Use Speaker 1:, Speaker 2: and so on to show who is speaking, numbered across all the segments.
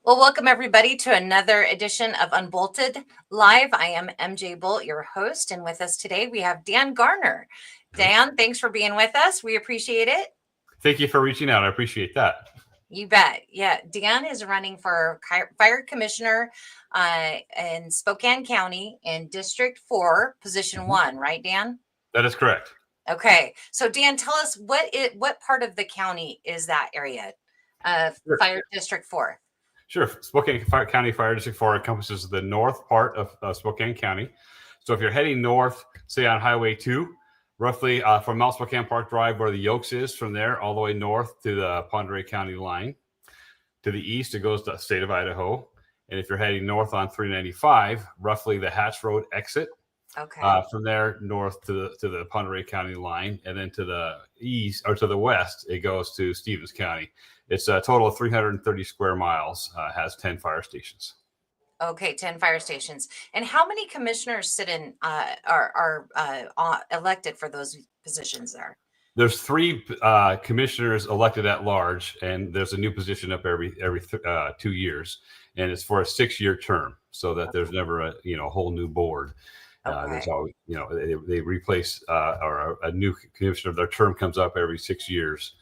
Speaker 1: Well, welcome everybody to another edition of UnBolted Live. I am MJ Bolt, your host, and with us today we have Dan Garner. Dan, thanks for being with us. We appreciate it.
Speaker 2: Thank you for reaching out. I appreciate that.
Speaker 1: You bet. Yeah, Dan is running for fire commissioner in Spokane County in District 4, Position 1, right, Dan?
Speaker 2: That is correct.
Speaker 1: Okay, so Dan, tell us what part of the county is that area,
Speaker 2: Sure.
Speaker 1: Fire District 4?
Speaker 2: Sure. Spokane County Fire District 4 encompasses the north part of Spokane County. So if you're heading north, say on Highway 2, roughly from Mount Spokane Park Drive, where the Yokes is, from there all the way north to the Pend Oreille County line. To the east, it goes to the state of Idaho. And if you're heading north on 395, roughly the Hatch Road exit.
Speaker 1: Okay.
Speaker 2: From there north to the Pend Oreille County line, and then to the east or to the west, it goes to Stevens County. It's a total of 330 square miles. Has 10 fire stations.
Speaker 1: Okay, 10 fire stations. And how many commissioners sit in are elected for those positions there?
Speaker 2: There's 3 commissioners elected at large, and there's a new position up every 2 years, and it's for a 6-year term, so that there's never a whole new board.
Speaker 1: Okay.
Speaker 2: There's always, they replace or a new commissioner. Their term comes up every 6 years.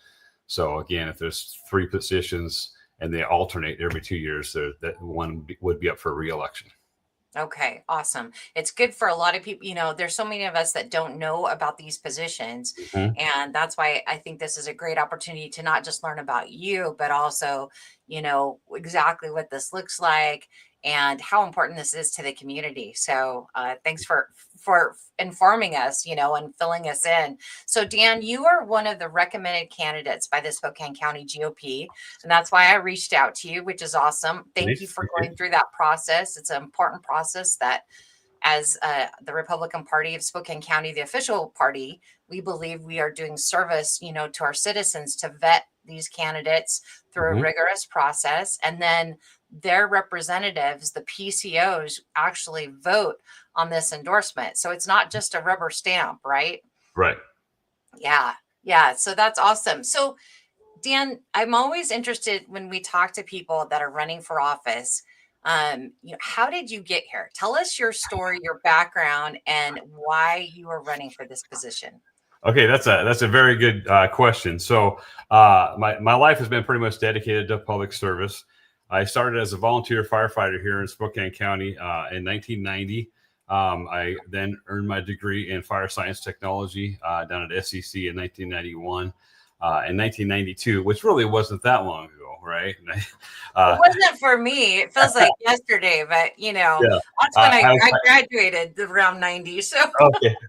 Speaker 2: So again, if there's 3 positions and they alternate every 2 years, that one would be up for re-election.
Speaker 1: Okay, awesome. It's good for a lot of people. There's so many of us that don't know about these positions.
Speaker 2: Mhm.
Speaker 1: And that's why I think this is a great opportunity to not just learn about you, but also, exactly what this looks like and how important this is to the community. So thanks for informing us, and filling us in. So Dan, you are one of the recommended candidates by the Spokane County GOP. And that's why I reached out to you, which is awesome. Thank you for going through that process. It's an important process that as the Republican Party of Spokane County, the official party, we believe we are doing service, to our citizens to vet these candidates through a rigorous process. And then their representatives, the PCOs, actually vote on this endorsement. So it's not just a rubber stamp, right?
Speaker 2: Right.
Speaker 1: Yeah. So that's awesome. So Dan, I'm always interested when we talk to people that are running for office. How did you get here? Tell us your story, your background, and why you are running for this position.
Speaker 2: Okay, that's a very good question. So my life has been pretty much dedicated to public service. I started as a volunteer firefighter here in Spokane County in 1990. I then earned my degree in fire science technology down at SEC in 1991. In 1992, which really wasn't that long ago, right?
Speaker 1: It wasn't for me. It feels like yesterday, but that's when I graduated around 90. So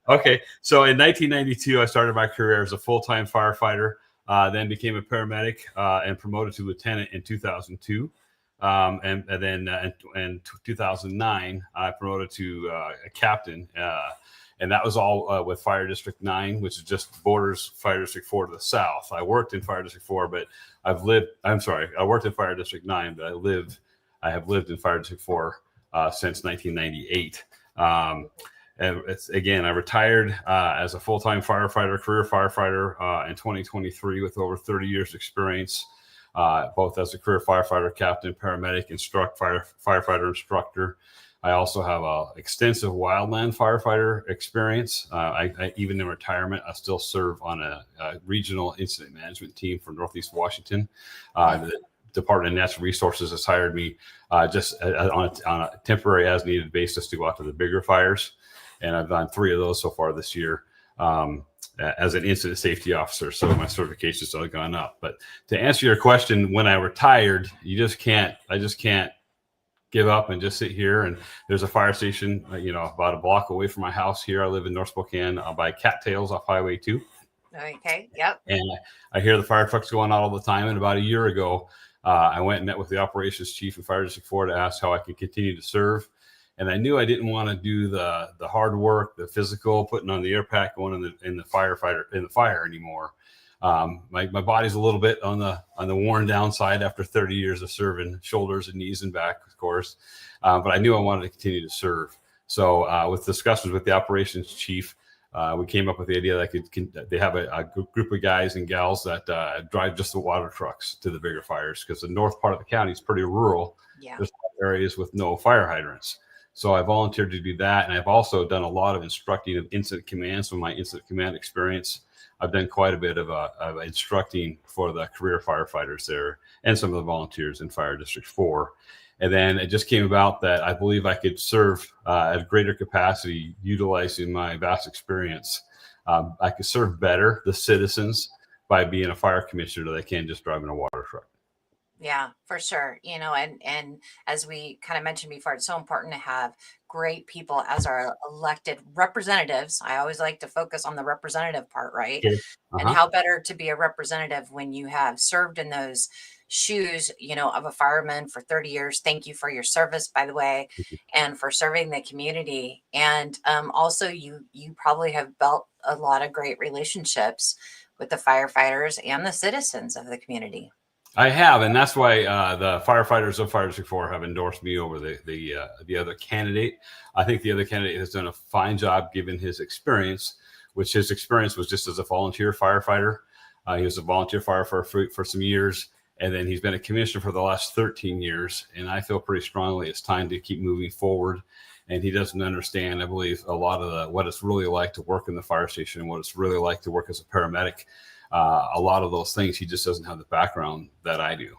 Speaker 2: okay. So in 1992, I started my career as a full-time firefighter. Then became a paramedic and promoted to lieutenant in 2002. And then in 2009, I promoted to a captain. And that was all with Fire District 9, which is just borders Fire District 4 to the south. I worked in Fire District 4, but I worked in Fire District 9, but I have lived in Fire District 4 since 1998. And I retired as a full-time career firefighter in 2023 with over 30 years experience, both as a career firefighter, captain, paramedic, firefighter instructor. I also have extensive wildland firefighter experience. I even in retirement, I still serve on a regional incident management team for Northeast Washington. The Department of Natural Resources has hired me just on a temporary as needed basis to go out to the bigger fires. And I've done 3 of those so far this year as an incident safety officer. So my certifications have gone up. But to answer your question, when I retired, I just can't give up and just sit here. And there's a fire station, about a block away from my house here. I live in North Spokane by Cattails off Highway 2.
Speaker 1: Okay. Yep.
Speaker 2: And I hear the fire trucks going out all the time. And about a year ago, I went and met with the operations chief of Fire District 4 to ask how I could continue to serve. And I knew I didn't want to do the hard work, the physical, putting on the air pack, going in the fire anymore. My body's a little bit on the worn down side after 30 years of serving, shoulders and knees and back, of course. But I knew I wanted to continue to serve. So with discussions with the operations chief, we came up with the idea that they have a group of guys and gals that drive just the water trucks to the bigger fires, because the north part of the county is pretty rural.
Speaker 1: Yeah.
Speaker 2: There's areas with no fire hydrants. So I volunteered to do that. And I've also done a lot of instructing of incident command. So my incident command experience, I've done quite a bit of instructing for the career firefighters there and some of the volunteers in Fire District 4. And then it just came about that I believe I could serve at a greater capacity, utilizing my vast experience. I could serve better the citizens by being a fire commissioner than I can just driving a water truck.
Speaker 1: Yeah, for sure. And as we kind of mentioned before, it's so important to have great people as our elected representatives. I always like to focus on the representative part, right?
Speaker 2: Sure.
Speaker 1: And
Speaker 2: Uh-huh.
Speaker 1: how better to be a representative when you have served in those shoes, of a fireman for 30 years. Thank you for your service, by the way, and for serving the community. And also, you probably have built a lot of great relationships with the firefighters and the citizens of the community.
Speaker 2: I have, and that's why the firefighters of Fire District 4 have endorsed me over the other candidate. I think the other candidate has done a fine job given his experience, which his experience was just as a volunteer firefighter. He was a volunteer firefighter for some years, and then he's been a commissioner for the last 13 years. And I feel pretty strongly it's time to keep moving forward. And he doesn't understand, I believe, a lot of what it's really like to work in the fire station and what it's really like to work as a paramedic. A lot of those things, he just doesn't have the background that I do.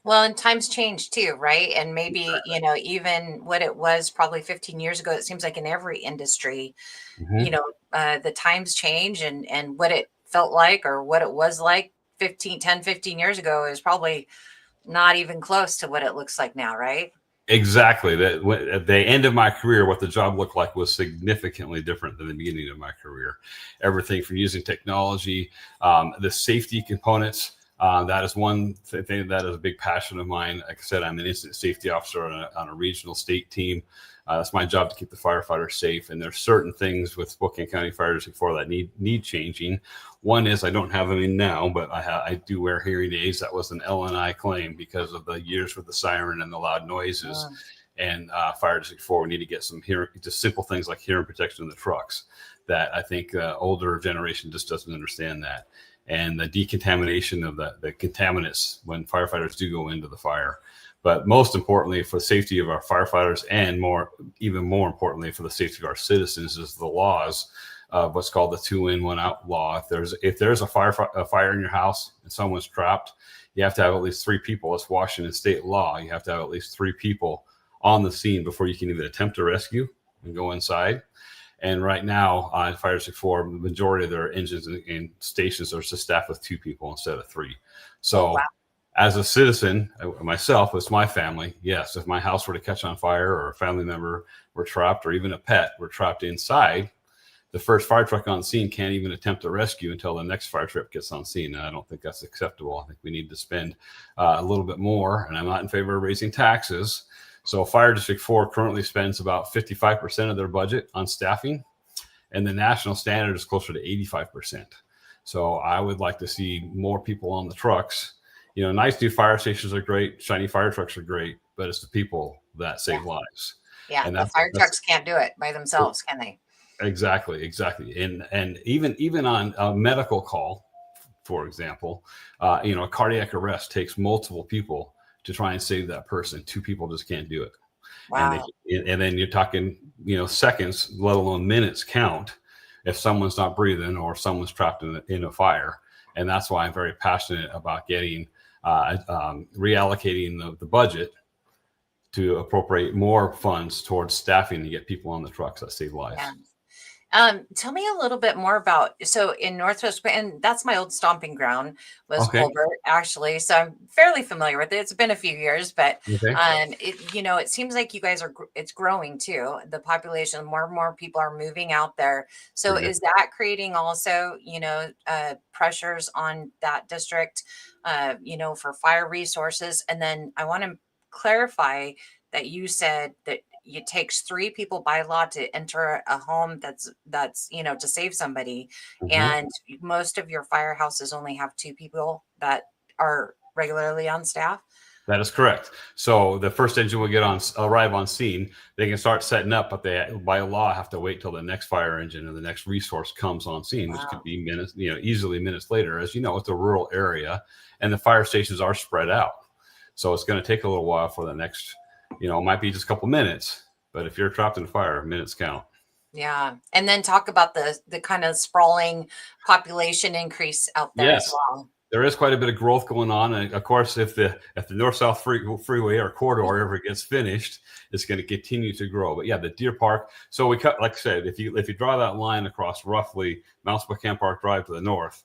Speaker 1: Well, and times change too, right? And maybe, even what it was probably 15 years ago, it seems like in every industry,
Speaker 2: Mm-hmm.
Speaker 1: the times change, and what it felt like or what it was like 15 years ago is probably not even close to what it looks like now, right?
Speaker 2: Exactly. At the end of my career, what the job looked like was significantly different than the beginning of my career. Everything from using technology, the safety components. That is one thing that is a big passion of mine. Like I said, I'm an incident safety officer on a regional state team. That's my job to keep the firefighters safe. And there's certain things with Spokane County Fire District 4 that need changing. One is I don't have them in now, but I do wear hearing aids. That was an LNI claim because of the years with the siren and the loud noises.
Speaker 1: Mm.
Speaker 2: And Fire District 4, we need to get some hearing, just simple things like hearing protection in the trucks that I think the older generation just doesn't understand that. And the decontamination of the contaminants when firefighters do go into the fire. But most importantly, for the safety of our firefighters, and even more importantly, for the safety of our citizens, is the laws of what's called the 2 in 1 out law. If there's a fire in your house and someone's trapped, you have to have at least 3 people. It's Washington state law. You have to have at least 3 people on the scene before you can even attempt to rescue and go inside. And right now, Fire District 4, the majority of their engines and stations are staffed with 2 people instead of 3.
Speaker 1: Oh, wow.
Speaker 2: So, as a citizen, myself, it's my family. Yes, if my house were to catch on fire or a family member were trapped or even a pet were trapped inside, the first fire truck on scene can't even attempt to rescue until the next fire truck gets on scene. And I don't think that's acceptable. I think we need to spend a little bit more. And I'm not in favor of raising taxes. So Fire District 4 currently spends about 55% of their budget on staffing, and the national standard is closer to 85%. So I would like to see more people on the trucks. Nice new fire stations are great. Shiny fire trucks are great, but it's the people that
Speaker 1: Yeah.
Speaker 2: save lives.
Speaker 1: Yeah.
Speaker 2: And
Speaker 1: The fire trucks can't do it by themselves, can they?
Speaker 2: exactly. And even on a medical call, for example, a cardiac arrest takes multiple people to try and save that person. 2 people just can't do it.
Speaker 1: Wow.
Speaker 2: And then you're talking, seconds, let alone minutes count if someone's not breathing or someone's trapped in a fire. And that's why I'm very passionate about getting reallocating the budget to appropriate more funds towards staffing to get people on the trucks that save lives.
Speaker 1: Yeah. Tell me a little bit more about, so in Northwest, and that's my old stomping ground was
Speaker 2: Okay.
Speaker 1: Colbert, actually. So I'm fairly familiar with it. It's been a few years, but
Speaker 2: Okay.
Speaker 1: it seems like you guys it's growing too. The population, more and more people are moving out there. So is that creating also, pressures on that district, for fire resources? And then I want to clarify that you said that it takes 3 people by law to enter a home that's to save somebody,
Speaker 2: Mhm.
Speaker 1: and most of your firehouses only have 2 people that are regularly on staff.
Speaker 2: That is correct. So the first engine will arrive on scene. They can start setting up, but they, by law, have to wait till the next fire engine or the next resource comes on scene, which could
Speaker 1: Wow.
Speaker 2: be minutes, easily minutes later. As you know, it's a rural area, and the fire stations are spread out. So it's going to take a little while for the next, it might be just a couple minutes, but if you're trapped in a fire, minutes count.
Speaker 1: Yeah. And then talk about the kind of sprawling population increase out there as
Speaker 2: Yes.
Speaker 1: well.
Speaker 2: There is quite a bit of growth going on, and of course, if the north-south freeway or corridor ever gets finished, it's going to continue to grow. But yeah, the Deer Park. So we cut, like I said, if you draw that line across roughly Mount Spokane Park Drive to the north,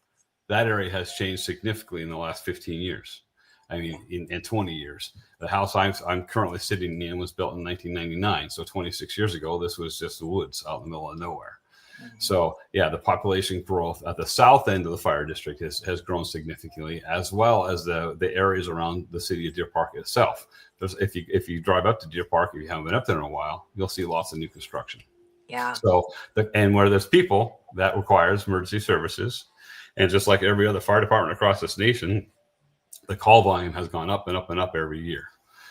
Speaker 2: that area has changed significantly in the last 15 years. I mean, in 20 years. The house I'm currently sitting in was built in 1999, so 26 years ago, this was just the woods out in the middle of nowhere. So yeah, the population growth at the south end of the fire district has grown significantly, as well as the areas around the city of Deer Park itself. If you drive up to Deer Park, if you haven't been up there in a while, you'll see lots of new construction.
Speaker 1: Yeah.
Speaker 2: So and where there's people, that requires emergency services, and just like every other fire department across this nation, the call volume has gone up and up and up every year.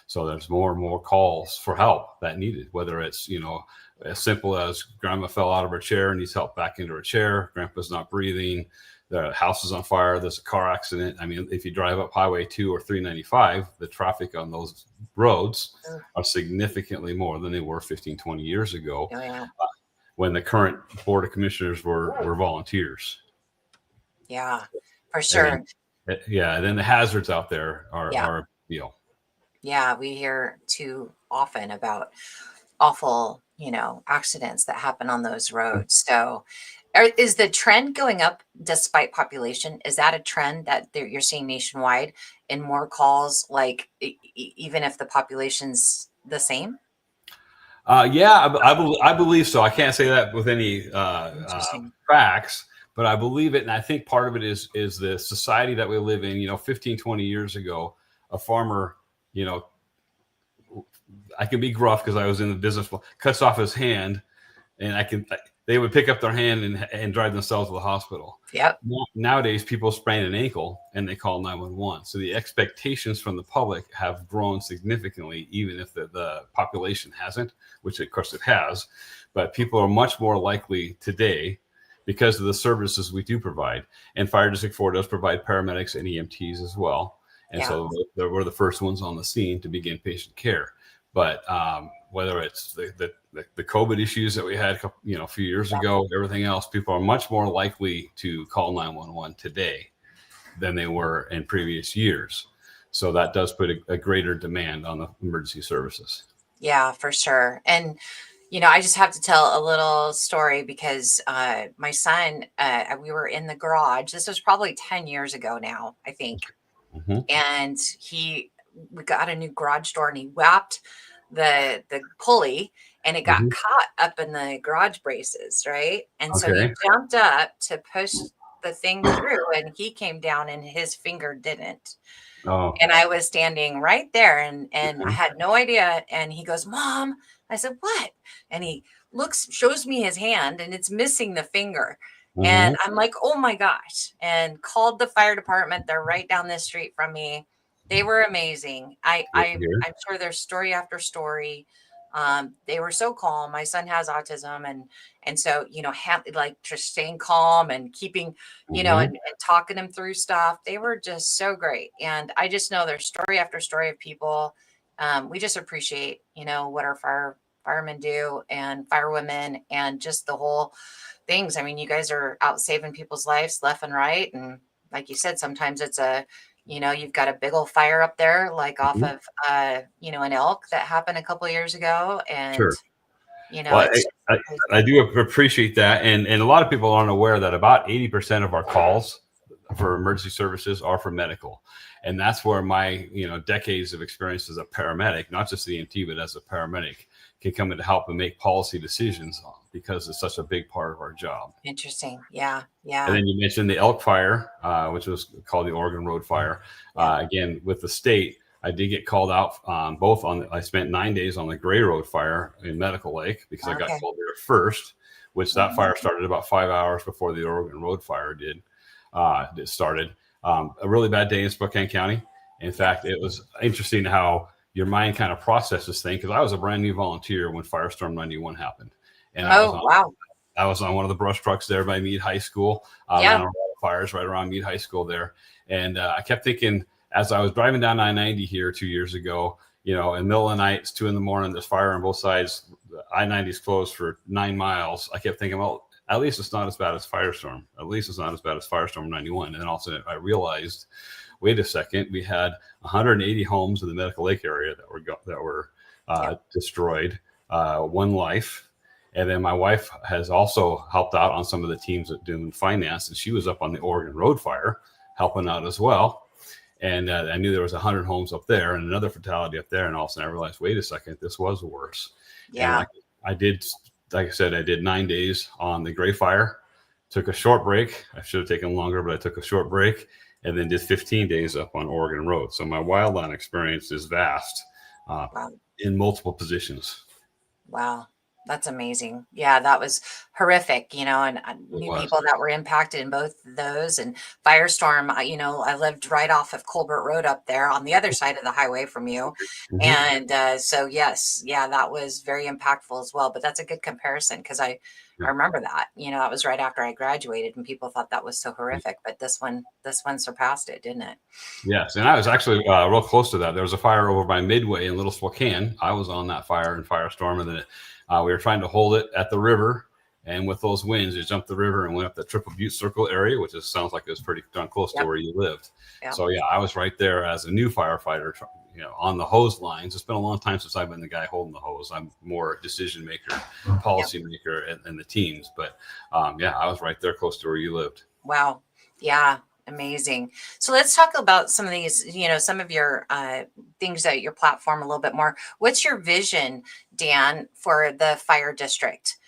Speaker 2: So there's more and more calls for help that needed, whether it's, as simple as grandma fell out of her chair and needs help back into her chair, grandpa's not breathing, the house is on fire, there's a car accident. I mean, if you drive up Highway 2 or 395, the traffic on those roads are significantly more than they were 15, 20 years ago, when the current Board of Commissioners were volunteers.
Speaker 1: Yeah, for sure.
Speaker 2: And then the hazards out there are
Speaker 1: Yeah, we hear too often about awful, accidents that happen on those roads. So is the trend going up despite population? Is that a trend that you're seeing nationwide in more calls, like even if the population's the same?
Speaker 2: I believe so. I can't say that with any facts, but I believe it. And I think part of it is the society that we live in. 15, 20 years ago, a farmer, I can be gruff because I was in the business, cuts off his hand, and they would pick up their hand and drive themselves to the hospital.
Speaker 1: Yep.
Speaker 2: Nowadays, people sprain an ankle and they call 911. So the expectations from the public have grown significantly, even if the population hasn't, which of course it has. But people are much more likely today, because of the services we do provide. And Fire District 4 does provide paramedics and EMTs as well. And so they were the first ones on the scene to begin patient care. But whether it's the COVID issues that we had a few years ago, everything else, people are much more likely to call 911 today than they were in previous years. So that does put a greater demand on the emergency services.
Speaker 1: Yeah, for sure. And I just have to tell a little story because my son, we were in the garage. This was probably 10 years ago now, I think.
Speaker 2: Mm-hmm.
Speaker 1: And we got a new garage door, and he whapped the pulley, and it got caught up in the garage braces, right? And so he jumped up to push the thing through, and he came down and his finger didn't. Oh. And I was standing right there, and I had no idea. And he goes, "Mom," I said, "What?" And he shows me his hand, and it's missing the finger. And I'm like, "Oh my gosh," and called the fire department. They're right down the street from me. They were amazing. I'm sure there's story after story. They were so calm. My son has autism, and so just staying calm and keeping, and talking him through stuff. They were just so great. And I just know there's story after story of people. We just appreciate, what our firemen do and firewomen and just the whole things. I mean, you guys are out saving people's lives left and right. And like you said, sometimes it's you've got a big old fire up there, like off of, an elk that happened a couple of years ago. And,
Speaker 2: well, I do appreciate that. And a lot of people aren't aware that about 80% of our calls for emergency services are for medical. And that's where my, decades of experience as a paramedic, not just the EMT, but as a paramedic, can come in to help and make policy decisions on, because it's such a big part of our job.
Speaker 1: Interesting. Yeah. Yeah.
Speaker 2: And then you mentioned the elk fire, which was called the Oregon Road Fire. Again, with the state, I did get called out I spent 9 days on the Gray Road Fire in Medical Lake because I got called there first, which that fire started about 5 hours before the Oregon Road Fire did. It started. A really bad day in Spokane County. In fact, it was interesting how your mind kind of processes things, because I was a brand new volunteer when Firestorm 91 happened, and
Speaker 1: Oh, wow.
Speaker 2: I was on one of the brush trucks there by Meade High School. I ran
Speaker 1: Yeah.
Speaker 2: a lot of fires right around Meade High School there, and I kept thinking as I was driving down I-90 here 2 years ago, in the middle of the night, it's 2 a.m, there's fire on both sides. I-90 is closed for 9 miles. I kept thinking, well, at least it's not as bad as Firestorm. At least it's not as bad as Firestorm 91. And then all of a sudden I realized, wait a second, we had 180 homes in the Medical Lake area that were destroyed, one life. And then my wife has also helped out on some of the teams that do finance, and she was up on the Oregon Road fire helping out as well. And I knew there was 100 homes up there and another fatality up there. And all of a sudden I realized, wait a second, this was worse.
Speaker 1: Yeah.
Speaker 2: And like I said, I did 9 days on the Gray Fire, took a short break. I should have taken longer, but I took a short break, and then did 15 days up on Oregon Road. So my wildland experience is vast
Speaker 1: Wow.
Speaker 2: in multiple positions.
Speaker 1: Wow. That's amazing. Yeah, that was horrific, and I knew people that were impacted in both those. And Firestorm, I lived right off of Colbert Road up there on the other side of the highway from you.
Speaker 2: Mm-hmm.
Speaker 1: And so, yes, yeah, that was very impactful as well. But that's a good comparison, because I remember that, that was right after I graduated, and people thought that was so horrific. But this one surpassed it, didn't it?
Speaker 2: Yes, and I was actually real close to that. There was a fire over by Midway in Little Spokane. I was on that fire in Firestorm, and then we were trying to hold it at the river. And with those winds, it jumped the river and went up the Triple Butte Circle area, which sounds like it was pretty darn close to where you lived. Yep. So yeah, I was right there as a new firefighter, on the hose lines. It's been a long time since I've been the guy holding the hose. I'm more a decision maker, policy maker, and the teams. But I was right there close to where you lived.
Speaker 1: Wow. Yeah. Amazing. So let's talk about some of these, some of your things that your platform a little bit more. What's your vision, Dan, for the fire district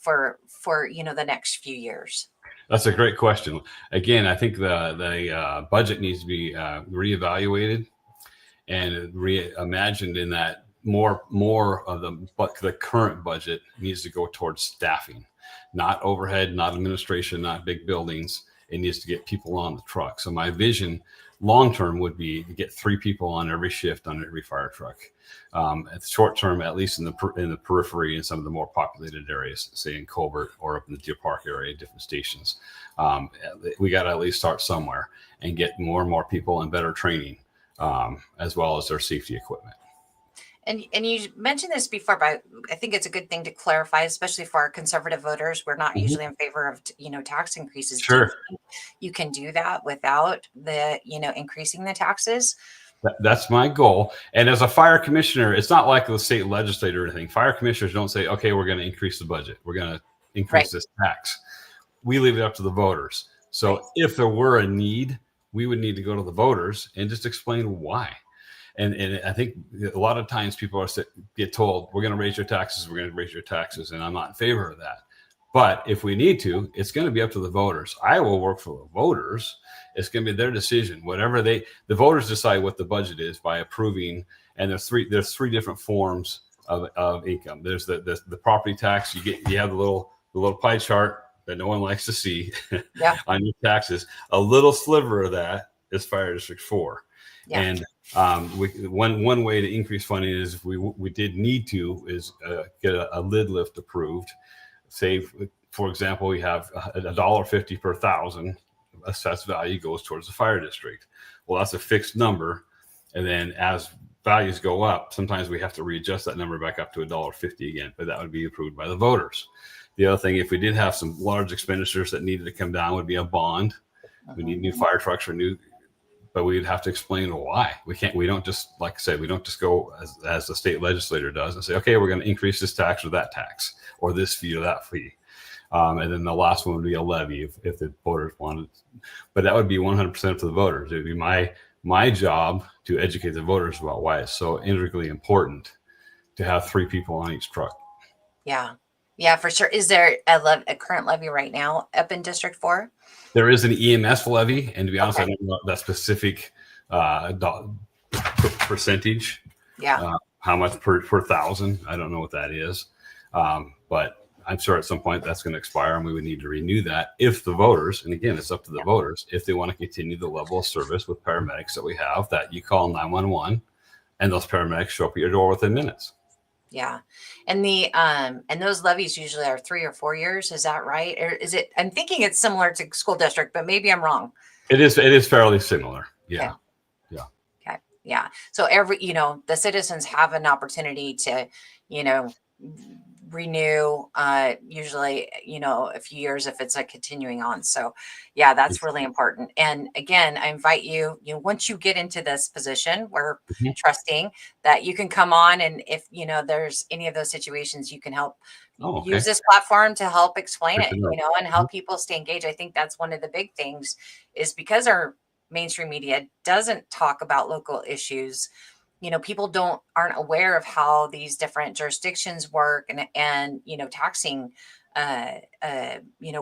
Speaker 1: for the next few years?
Speaker 2: That's a great question. Again, I think the budget needs to be reevaluated and reimagined, in that more of the current budget needs to go towards staffing, not overhead, not administration, not big buildings. It needs to get people on the truck. So my vision long term would be to get 3 people on every shift on every fire truck. At the short term, at least in the periphery and some of the more populated areas, say in Colbert or up in the Deer Park area, different stations. We got to at least start somewhere and get more and more people and better training, as well as their safety equipment.
Speaker 1: And you mentioned this before, but I think it's a good thing to clarify, especially for our conservative voters. We're not usually in favor of, tax increases.
Speaker 2: Sure.
Speaker 1: You can do that without the, increasing the taxes.
Speaker 2: That's my goal. And as a fire commissioner, it's not like the state legislator or anything. Fire commissioners don't say, okay, we're going to increase the budget. We're going to increase this tax. We leave it up to the voters. So if there were a need, we would need to go to the voters and just explain why. And I think a lot of times people get told, we're going to raise your taxes, we're going to raise your taxes. And I'm not in favor of that. But if we need to, it's going to be up to the voters. I will work for the voters. It's going to be their decision. Whatever the voters decide what the budget is by approving. And there's three different forms of income. There's the property tax. You have the little pie chart that no one likes to see on your taxes. A little sliver of that is Fire District 4. Yeah. And one way to increase funding is, if we did need to, is get a lid lift approved. Say, for example, we have $1.50 per thousand assessed value goes towards the fire district. Well, that's a fixed number, and then as values go up, sometimes we have to readjust that number back up to $1.50 again, but that would be approved by the voters. The other thing, if we did have some large expenditures that needed to come down, would be a bond. We need new fire trucks or but we'd have to explain why. We don't just, like I said, we don't just go as the state legislator does and say, okay, we're going to increase this tax or that tax, or this fee or that fee. And then the last one would be a levy if the voters wanted. But that would be 100% for the voters. It would be my job to educate the voters about why it's so integrally important to have 3 people on each truck.
Speaker 1: Yeah, for sure. Is there a current levy right now up in District 4?
Speaker 2: There is an EMS levy, and to be honest, I don't know that specific percentage.
Speaker 1: Yeah.
Speaker 2: How much per thousand? I don't know what that is, but I'm sure at some point that's going to expire, and we would need to renew that if the voters, and again, it's up to the voters, if they want to continue the level of service with paramedics that we have, that you call 911 and those paramedics show up at your door within minutes.
Speaker 1: Yeah. And and those levies usually are 3 or 4 years. Is that right? Or is it, I'm thinking it's similar to school district, but maybe I'm wrong.
Speaker 2: It is fairly similar. Yeah.
Speaker 1: Okay.
Speaker 2: Yeah.
Speaker 1: Okay. Yeah. So the citizens have an opportunity to, you know, renew, usually, a few years if it's continuing on. So yeah, that's really important. And again, I invite you, once you get into this position, we're
Speaker 2: Mhm.
Speaker 1: trusting that you can come on, and if, there's any of those situations, you can help
Speaker 2: Oh, okay.
Speaker 1: use this platform to help explain
Speaker 2: Good
Speaker 1: it,
Speaker 2: to know.
Speaker 1: and help people stay engaged. I think that's one of the big things, is because our mainstream media doesn't talk about local issues. People aren't aware of how these different jurisdictions work, and taxing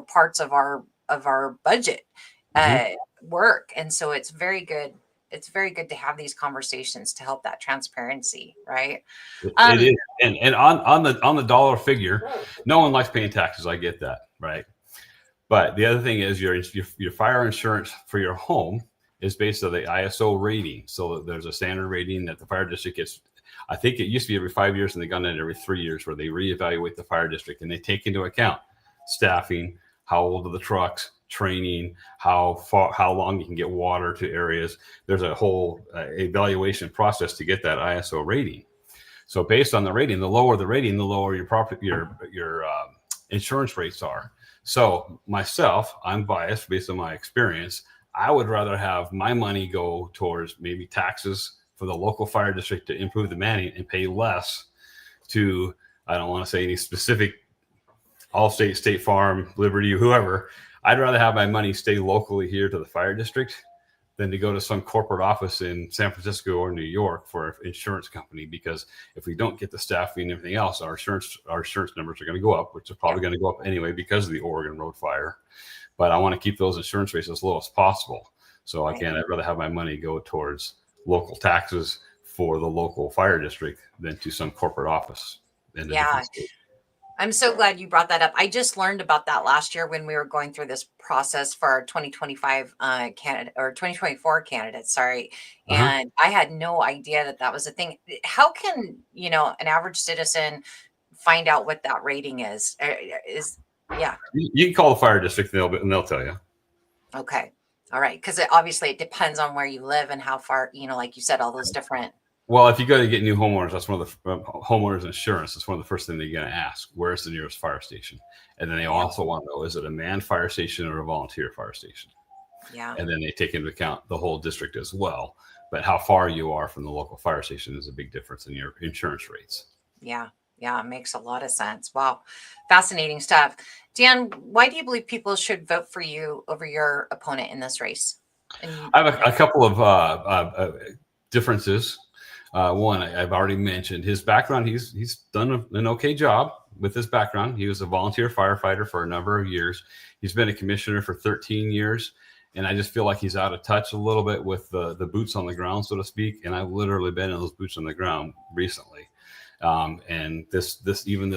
Speaker 1: parts of our budget
Speaker 2: Mhm.
Speaker 1: work. And so it's very good. It's very good to have these conversations to help that transparency, right?
Speaker 2: It is, and on the dollar figure, no one likes paying taxes. I get that, right? But the other thing is your fire insurance for your home is based on the ISO rating. So there's a standard rating that the fire district gets. I think it used to be every 5 years, and they've gone in every 3 years, where they reevaluate the fire district, and they take into account staffing, how old are the trucks, training, how long you can get water to areas. There's a whole evaluation process to get that ISO rating. So based on the rating, the lower the rating, the lower your insurance rates are. So myself, I'm biased based on my experience. I would rather have my money go towards maybe taxes for the local fire district to improve the manning, and pay less to, I don't want to say any specific, Allstate, State Farm, Liberty, whoever. I'd rather have my money stay locally here to the fire district than to go to some corporate office in San Francisco or New York for an insurance company. Because if we don't get the staffing and everything else, our insurance numbers are going to go up, which are probably going to go up anyway because of the Oregon Road fire. But I want to keep those insurance rates as low as possible. So again, I'd rather have my money go towards local taxes for the local fire district than to some corporate office.
Speaker 1: Yeah. I'm so glad you brought that up. I just learned about that last year when we were going through this process for our 2025 candidate, or 2024 candidates, sorry. And I had no idea that was a thing. How can, an average citizen find out what that rating is? Yeah.
Speaker 2: You can call the fire district, and they'll tell you.
Speaker 1: Okay. All right. Because obviously it depends on where you live and how far, like you said, all those different.
Speaker 2: Well, if you go to get new homeowners, that's one of the homeowners insurance. That's one of the first things they're going to ask. Where's the nearest fire station? And then they also want to know, is it a manned fire station or a volunteer fire station?
Speaker 1: Yeah.
Speaker 2: And then they take into account the whole district as well. But how far you are from the local fire station is a big difference in your insurance rates.
Speaker 1: Yeah. Yeah. It makes a lot of sense. Wow. Fascinating stuff. Dan, why do you believe people should vote for you over your opponent in this race?
Speaker 2: I have a couple of differences. One, I've already mentioned his background. He's done an okay job with his background. He was a volunteer firefighter for a number of years. He's been a commissioner for 13 years. And I just feel like he's out of touch a little bit with the boots on the ground, so to speak. And I've literally been in those boots on the ground recently. And this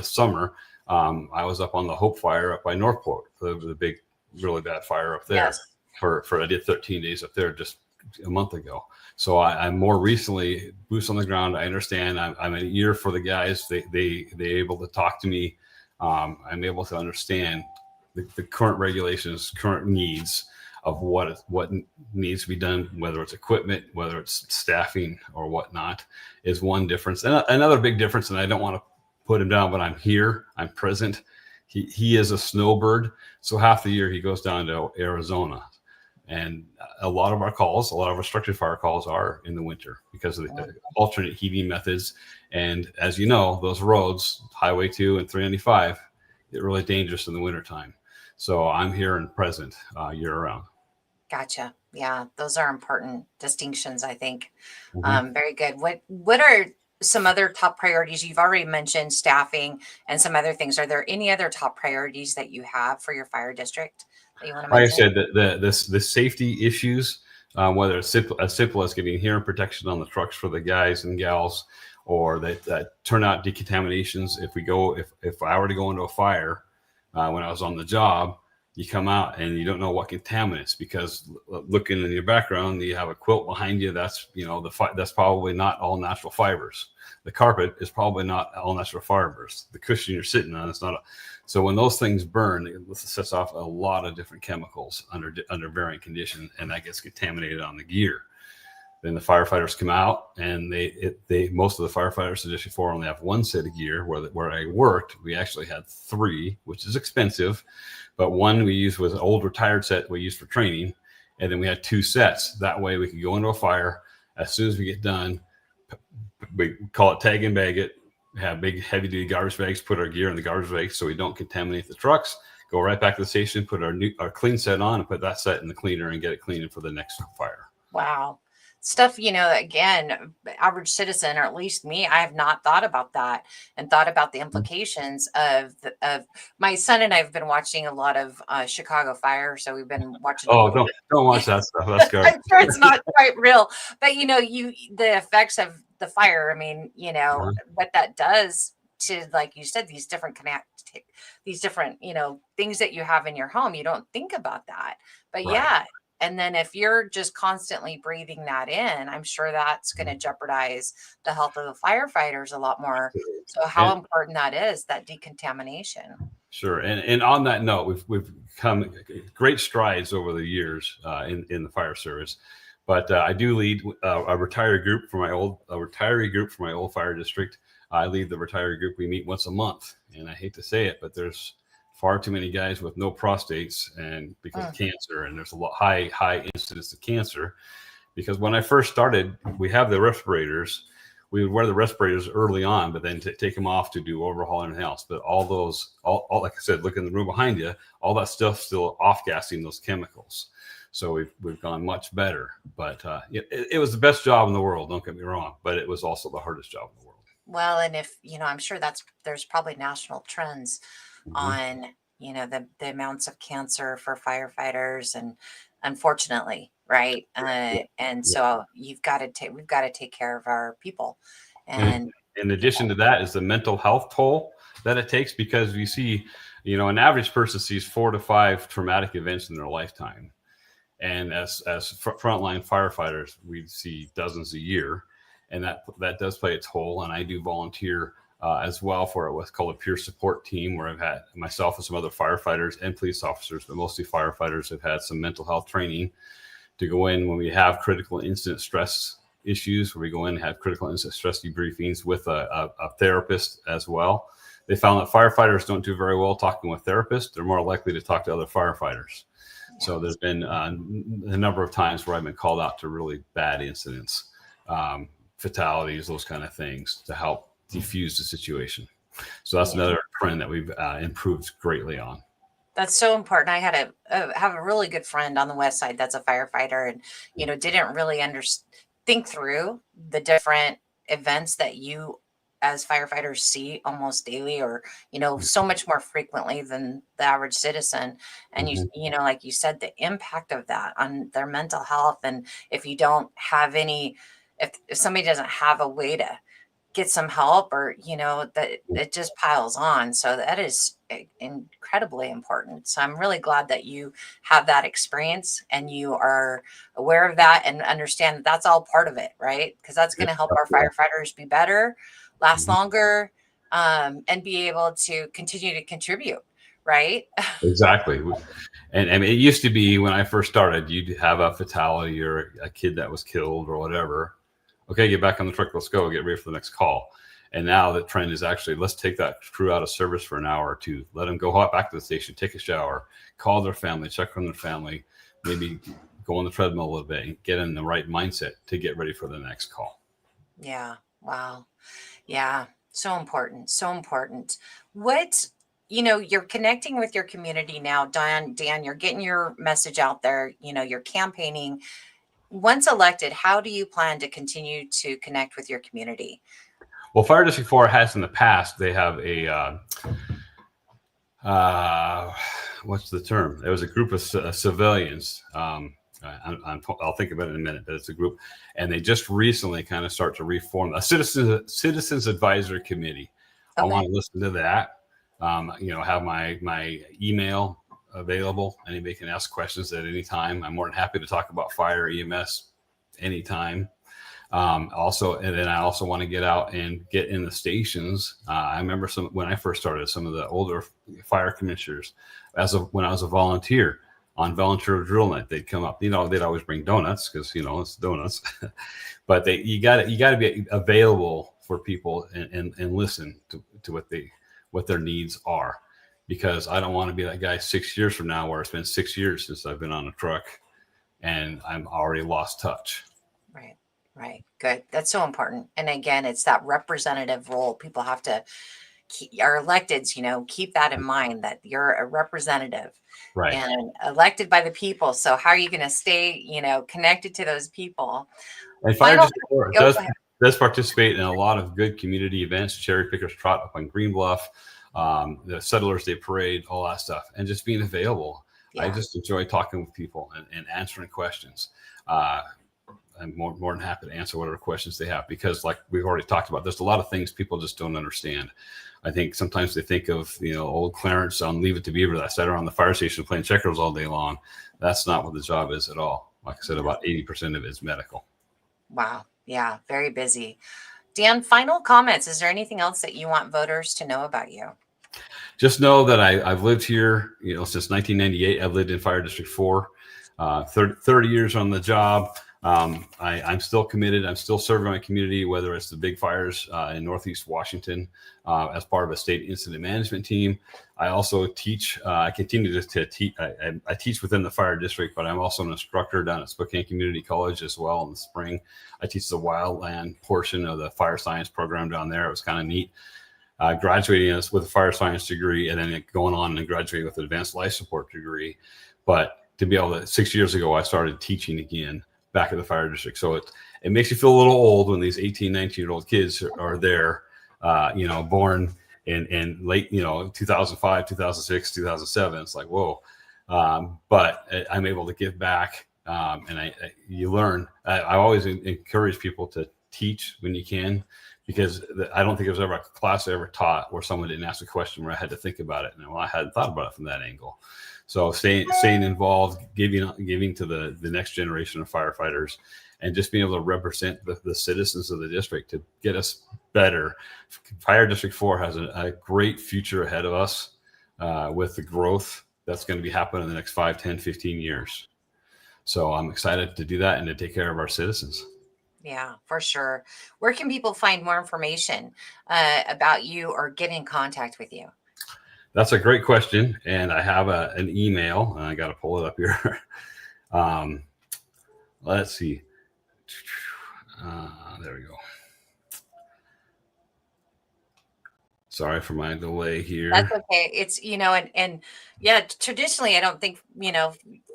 Speaker 2: summer, I was up on the Hope Fire up by Northport, the big, really bad fire up there.
Speaker 1: Yes.
Speaker 2: I did 13 days up there just a month ago. So I'm more recently boots on the ground. I understand. I'm an ear for the guys. They able to talk to me. I'm able to understand the current regulations, current needs of what needs to be done, whether it's equipment, whether it's staffing or whatnot, is one difference. And another big difference, and I don't want to put him down, but I'm here, I'm present. He is a snowbird. So half the year he goes down to Arizona. And a lot of our structured fire calls are in the winter because of the alternate heating methods. And as you know, those roads, Highway 2 and 395, get really dangerous in the wintertime. So I'm here and present year round.
Speaker 1: Gotcha. Yeah, those are important distinctions, I think. Very good. What are some other top priorities? You've already mentioned staffing and some other things. Are there any other top priorities that you have for your fire district that you want to mention?
Speaker 2: Like I said, the safety issues, whether it's as simple as getting hearing protection on the trucks for the guys and gals, or that turn out decontaminations. If I were to go into a fire when I was on the job, you come out and you don't know what contaminants, because looking in your background, you have a quilt behind you. That's, that's probably not all natural fibers. The carpet is probably not all natural fibers. The cushion you're sitting on is not. So when those things burn, it sets off a lot of different chemicals under varying conditions, and that gets contaminated on the gear. Then the firefighters come out, and most of the firefighters in District 4 only have one set of gear. Where I worked, we actually had 3, which is expensive, but one we used was an old retired set we used for training, and then we had 2 sets. That way we could go into a fire as soon as we get done. We call it tag and bag it. Have big heavy duty garbage bags. Put our gear in the garbage bags so we don't contaminate the trucks. Go right back to the station. Put our clean set on, and put that set in the cleaner and get it cleaning for the next fire.
Speaker 1: Wow. Stuff, again, average citizen, or at least me, I have not thought about that and thought about the implications of my son and I have been watching a lot of Chicago Fire. So we've been watching.
Speaker 2: Oh, don't watch that stuff. That's good.
Speaker 1: I'm sure it's not quite real, but the effects of the fire. I mean, what that does to, like you said, these different things that you have in your home. You don't think about that, but
Speaker 2: Right.
Speaker 1: yeah. And then if you're just constantly breathing that in, I'm sure that's going to jeopardize the health of the firefighters a lot more. So how important that is, that decontamination.
Speaker 2: Sure. And on that note, we've come great strides over the years in the fire service. But I do lead a retiree group for my old fire district. I lead the retiree group. We meet once a month, and I hate to say it, but there's far too many guys with no prostates, and because of cancer, and there's a lot high incidence of cancer. Because when I first started, we have the respirators. We would wear the respirators early on, but then take them off to do overhaul and everything else. But all like I said, look in the room behind you, all that stuff still off gassing those chemicals. So we've gone much better. But it was the best job in the world. Don't get me wrong, but it was also the hardest job in the world.
Speaker 1: Well, and if I'm sure there's probably national trends on the amounts of cancer for firefighters, and unfortunately, right, so we've got to take care of our people. And
Speaker 2: in addition to that is the mental health toll that it takes, because you see, an average person sees 4 to 5 traumatic events in their lifetime, and as frontline firefighters, we see dozens a year, and that does play its toll. And I do volunteer as well for what's called a peer support team, where I've had myself and some other firefighters and police officers, but mostly firefighters, have had some mental health training to go in when we have critical incident stress issues, where we go in and have critical incident stress debriefings with a therapist as well. They found that firefighters don't do very well talking with therapists. They're more likely to talk to other firefighters. So there's been a number of times where I've been called out to really bad incidents, fatalities, those kind of things, to help diffuse the situation. So that's another trend that we've improved greatly on.
Speaker 1: That's so important. I had have a really good friend on the West Side that's a firefighter, and didn't really think through the different events that you as firefighters see almost daily, or so much more frequently than the average citizen. And like you said, the impact of that on their mental health, and if you don't have if somebody doesn't have a way to get some help, or that it just piles on. So that is incredibly important. So I'm really glad that you have that experience and you are aware of that and understand that that's all part of it, right? Because that's going to help our firefighters be better, last longer, and be able to continue to contribute, right?
Speaker 2: Exactly. And it used to be, when I first started, you'd have a fatality or a kid that was killed or whatever. Okay, get back on the truck. Let's go. Get ready for the next call. And now the trend is actually, let's take that crew out of service for an hour or two. Let them go back to the station, take a shower, call their family, check on their family, maybe go on the treadmill a little bit, and get in the right mindset to get ready for the next call.
Speaker 1: Yeah. Wow. Yeah. So important. So important. What, you're connecting with your community now, Dan, you're getting your message out there, you're campaigning. Once elected, how do you plan to continue to connect with your community?
Speaker 2: Well, Fire District 4 has in the past, they have a, what's the term? There was a group of civilians I'll think about it in a minute, but it's a group, and they just recently kind of start to reform a citizens advisory committee. I
Speaker 1: Okay.
Speaker 2: want to listen to that. Have my email available. Anybody can ask questions at any time. I'm more than happy to talk about fire EMS anytime. And then I also want to get out and get in the stations. I remember when I first started, some of the older fire commissioners, when I was a volunteer on volunteer drill night, they'd come up. They'd always bring donuts because it's donuts. But you got to be available for people and listen to what their needs are, because I don't want to be that guy 6 years from now where it's been 6 years since I've been on a truck and I'm already lost touch.
Speaker 1: Right. Right. Good. That's so important. And again, it's that representative role. People have to our electeds, keep that in mind, that you're a representative
Speaker 2: Right.
Speaker 1: and elected by the people. So how are you going to stay, connected to those people?
Speaker 2: And Fire
Speaker 1: Final,
Speaker 2: District 4
Speaker 1: go ahead.
Speaker 2: does participate in a lot of good community events, Cherry Pickers Trot up on Green Bluff, the Settlers Day Parade, all that stuff, and just being available.
Speaker 1: Yeah.
Speaker 2: I just enjoy talking with people and answering questions. I'm more than happy to answer whatever questions they have, because like we've already talked about, there's a lot of things people just don't understand. I think sometimes they think of, old Clarence on Leave It to Beaver that sat around the fire station playing checkers all day long. That's not what the job is at all. Like I said, about 80% of it is medical.
Speaker 1: Wow. Yeah. Very busy. Dan, final comments. Is there anything else that you want voters to know about you?
Speaker 2: Just know that I've lived here, since 1998. I've lived in Fire District 4, 30 years on the job. I'm still committed. I'm still serving my community, whether it's the big fires in Northeast Washington as part of a state incident management team. I also teach. I continue to teach. I teach within the fire district, but I'm also an instructor down at Spokane Community College as well in the spring. I teach the wildland portion of the fire science program down there. It was kind of neat. Graduating with a fire science degree and then going on and graduating with an advanced life support degree. But to be able to, 6 years ago, I started teaching again back at the fire district. So it makes you feel a little old when these 18, 19-year-old kids are there, born in late, 2005, 2006, 2007. It's like, whoa. But I'm able to give back. And you learn. I always encourage people to teach when you can, because I don't think there was ever a class I ever taught where someone didn't ask a question where I had to think about it. And I hadn't thought about it from that angle. So staying involved, giving to the next generation of firefighters, and just being able to represent the citizens of the district to get us better. Fire District 4 has a great future ahead of us with the growth that's going to be happening in the next 5, 10, 15 years. So I'm excited to do that and to take care of our citizens.
Speaker 1: Yeah, for sure. Where can people find more information about you or get in contact with you?
Speaker 2: That's a great question. And I have an email, and I got to pull it up here. Let's see. There we go. Sorry for my delay here.
Speaker 1: That's okay. It's, and yeah, traditionally, I don't think,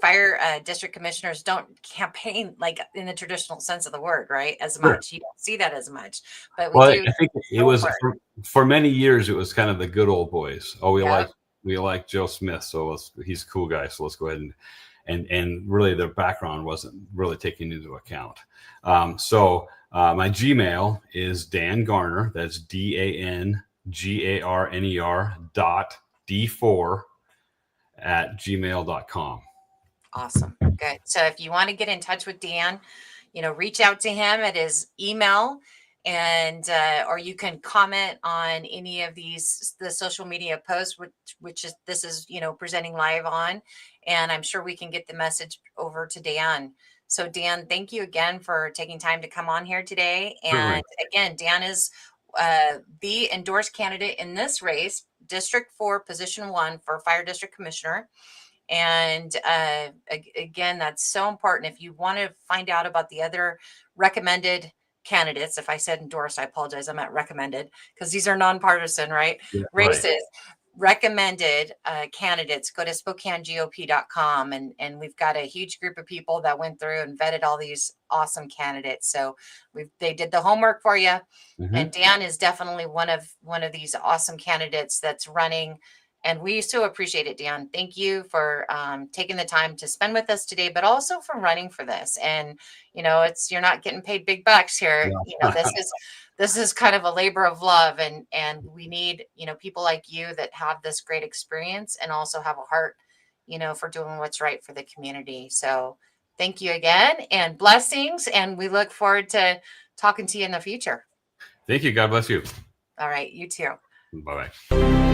Speaker 1: fire district commissioners don't campaign like in the traditional sense of the word, right? As much. You don't see that as much, but we do.
Speaker 2: I think it was for many years, it was kind of the good old boys. Oh, we like Joe Smith. So he's a cool guy. So let's go ahead and really their background wasn't really taken into account. So my Gmail is Dan Garner. That's DanGarner.D4@gmail.com.
Speaker 1: Awesome. Good. So if you want to get in touch with Dan, reach out to him at his email, and or you can comment on any of the social media posts, which is this is presenting live on, and I'm sure we can get the message over to Dan. So Dan, thank you again for taking time to come on here today. And again, Dan is the endorsed candidate in this race, District 4, Position 1 for Fire District Commissioner. And again, that's so important. If you want to find out about the other recommended candidates, if I said endorsed, I apologize. I meant recommended, because these are nonpartisan, right?
Speaker 2: Yeah,
Speaker 1: races.
Speaker 2: right.
Speaker 1: Recommended candidates, go to SpokaneGOP.com, and we've got a huge group of people that went through and vetted all these awesome candidates. So they did the homework for you, and Dan is definitely one of these awesome candidates that's running And we so appreciate it, Dan. Thank you for taking the time to spend with us today, but also for running for this. And, you're not getting paid big bucks here.
Speaker 2: Yeah.
Speaker 1: This is kind of a labor of love. And we need, people like you that have this great experience and also have a heart, for doing what's right for the community. So thank you again, and blessings. And we look forward to talking to you in the future.
Speaker 2: Thank you. God bless you.
Speaker 1: All right. You too.
Speaker 2: Bye-bye.